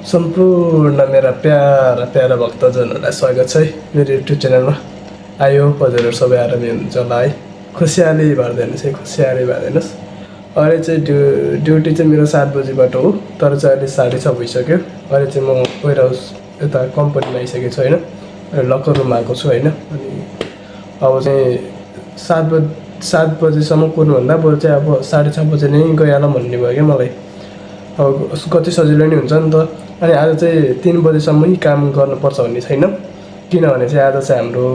सम्पूर्ण मेरा प्यारा भक्तजनहरूलाई स्वागत छ है मेरो युट्युब च्यानलमा। आयो हजुरहरू सबै आरामै हुनुहुन्छ होला है। खुसियाली भर्दैनस् है, खुसियाली भर्दैनस्। अहिले चाहिँ ड्युटी चाहिँ मेरो 7 बजीबाट हो, तर चाहिँ अहिले 6:30 भइसक्यो। अहिले चाहिँ म वेयर हाउस यता कम्पनीमा आइसकेको छु होइन, लकर रुम आएको छु होइन। अनि अब चाहिँ 7 बजीसम्म कुर्नुभन्दा बरु चाहिँ अब 6:30 बजे नै गइहालौँ भन्ने भयो क्या मलाई। अब कति सजिलो नि हुन्छ नि त। अनि आज चाहिँ 3 बजीसम्म काम गर्नुपर्छ भन्ने छैन, किनभने चाहिँ आज चाहिँ हाम्रो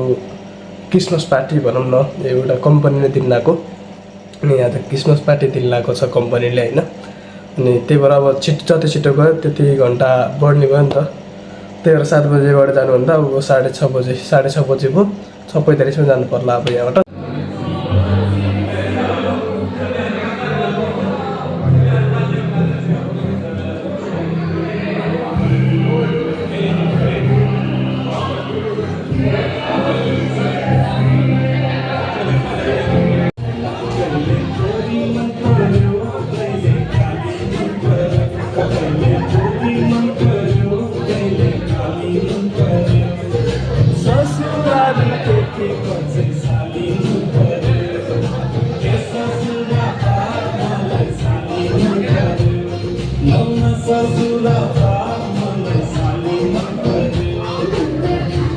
क्रिसमस पार्टी भनौँ न, एउटा कम्पनीले दिन लगाएको। अनि आज क्रिसमस पार्टी दिन लगाएको छ कम्पनीले होइन। अनि त्यही भएर अब जति छिटो गयो त्यति घन्टा बढ्ने भयो नि त। त्यही भएर 7 बजीबाट जानुभन्दा अब 6:30 बजी भयो, 6:45मा जानु पर्ला अब यहाँबाट।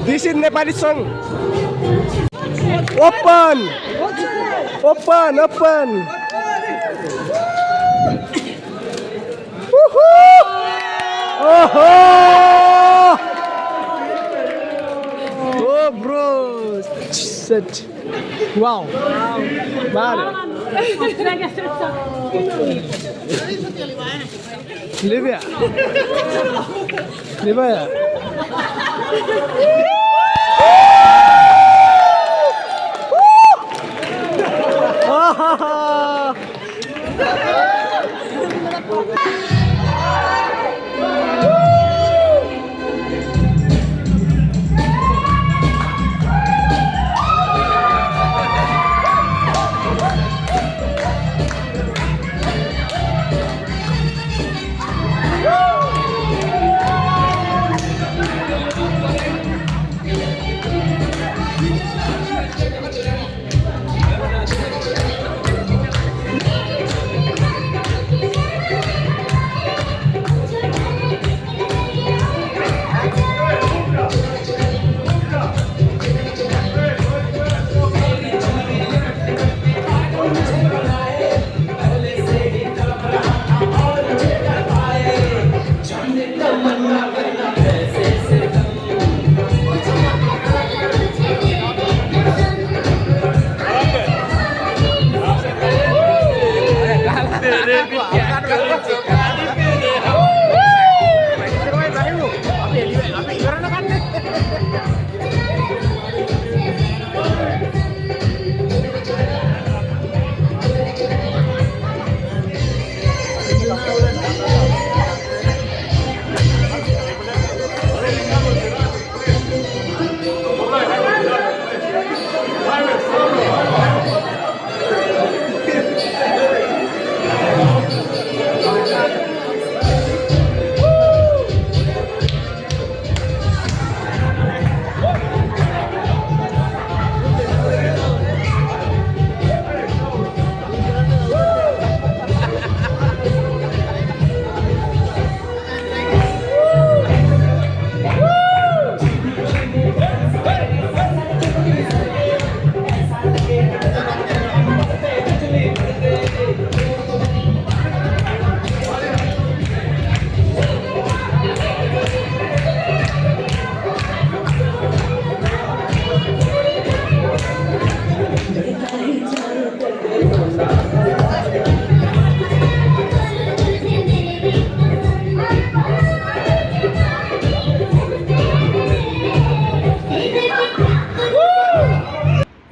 This is Nepali song. Open. Woohoo! Oh bro, set. Wow. Man. Livia.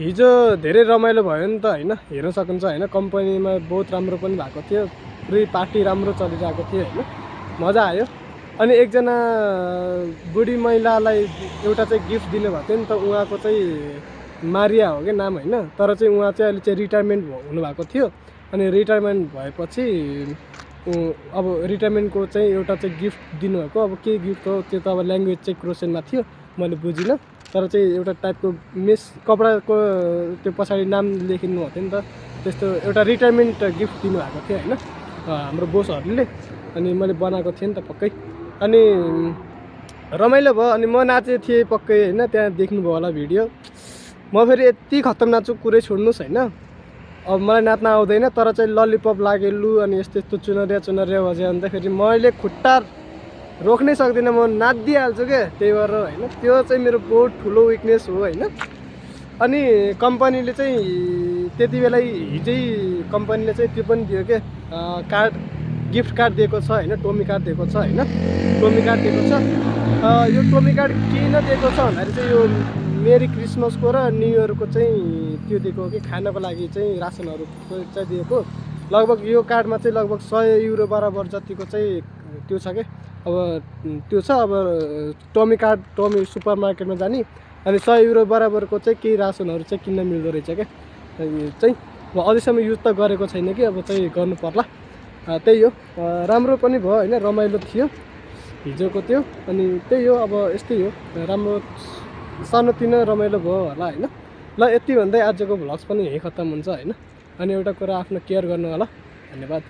हिजो धेरै रमाइलो भयो नि त होइन, हेर्न सक्नुहुन्छ होइन। कम्पनीमा बहुत राम्रो पनि भएको थियो, पुरै पार्टी राम्रो चलिरहेको थियो होइन, मजा आयो। अनि एकजना बुढी महिलालाई एउटा चाहिँ गिफ्ट दिने भएको थियो नि त, उहाँको चाहिँ मारिया हो क्या नाम होइन। तर चाहिँ उहाँ चाहिँ अहिले चाहिँ रिटायरमेन्ट हुनुभएको थियो। अनि रिटायरमेन्ट भएपछि अब रिटायरमेन्टको चाहिँ एउटा चाहिँ गिफ्ट दिनुभएको। अब के गिफ्ट हो त्यो त अब ल्याङ्ग्वेज चाहिँ क्रोसेनमा थियो, मैले बुझिनँ। तर चाहिँ एउटा टाइपको कपडाको त्यो पछाडि नाम लेखिनु भएको थियो नि त, त्यस्तो एउटा रिटायरमेन्ट गिफ्ट दिनुभएको थियो होइन हाम्रो बोसहरूले। अनि मैले बनाएको थिएँ नि त पक्कै, अनि रमाइलो भयो। अनि म नाचेको थिएँ पक्कै होइन, त्यहाँ देख्नुभयो होला भिडियो। म फेरि यति खत्तम नाच्छु कुरै छोड्नुहोस् होइन। अब मलाई नाच्न आउँदैन, तर चाहिँ ललिपप लाग्यो लु अनि यस्तो यस्तो चुनरिया बज्यो अन्त फेरि मैले खुट्टा रोक्नै सक्दिनँ, म नाचिदिइहाल्छु क्या। त्यही भएर होइन त्यो चाहिँ मेरो बहुत ठुलो विकनेस हो होइन। अनि कम्पनीले चाहिँ त्यति बेला हिजै कम्पनीले चाहिँ त्यो पनि दियो क्या, कार्ड गिफ्ट कार्ड दिएको छ होइन, टोमी कार्ड दिएको छ होइन, टोमी कार्ड दिएको छ। यो टोमी कार्ड किन दिएको छ भन्दाखेरि चाहिँ यो मेरी क्रिसमसको र न्यु इयरको चाहिँ त्यो दिएको कि खानको लागि चाहिँ रासनहरू चाहिँ दिएको। लगभग यो कार्डमा चाहिँ लगभग 100 युरो बराबर जतिको चाहिँ त्यो छ क्या। अब त्यो छ। अब टोमी कार्ड टोमी सुपर मार्केटमा जाने अनि 100 युरो बराबरको चाहिँ केही रासनहरू चाहिँ किन्न मिल्दो रहेछ क्या। चाहिँ म अझैसम्म युज त गरेको छैन कि अब चाहिँ गर्नु पर्ला। त्यही हो, राम्रो पनि भयो होइन, रमाइलो थियो हिजोको त्यो। अनि त्यही हो, अब यस्तै हो, राम्रो सानोतिनो रमाइलो भयो होला होइन। ल यति भन्दै आजको भ्लग्स पनि यहीँ खत्तम हुन्छ होइन। अनि एउटा कुरा आफ्नो केयर गर्नु होला। धन्यवाद।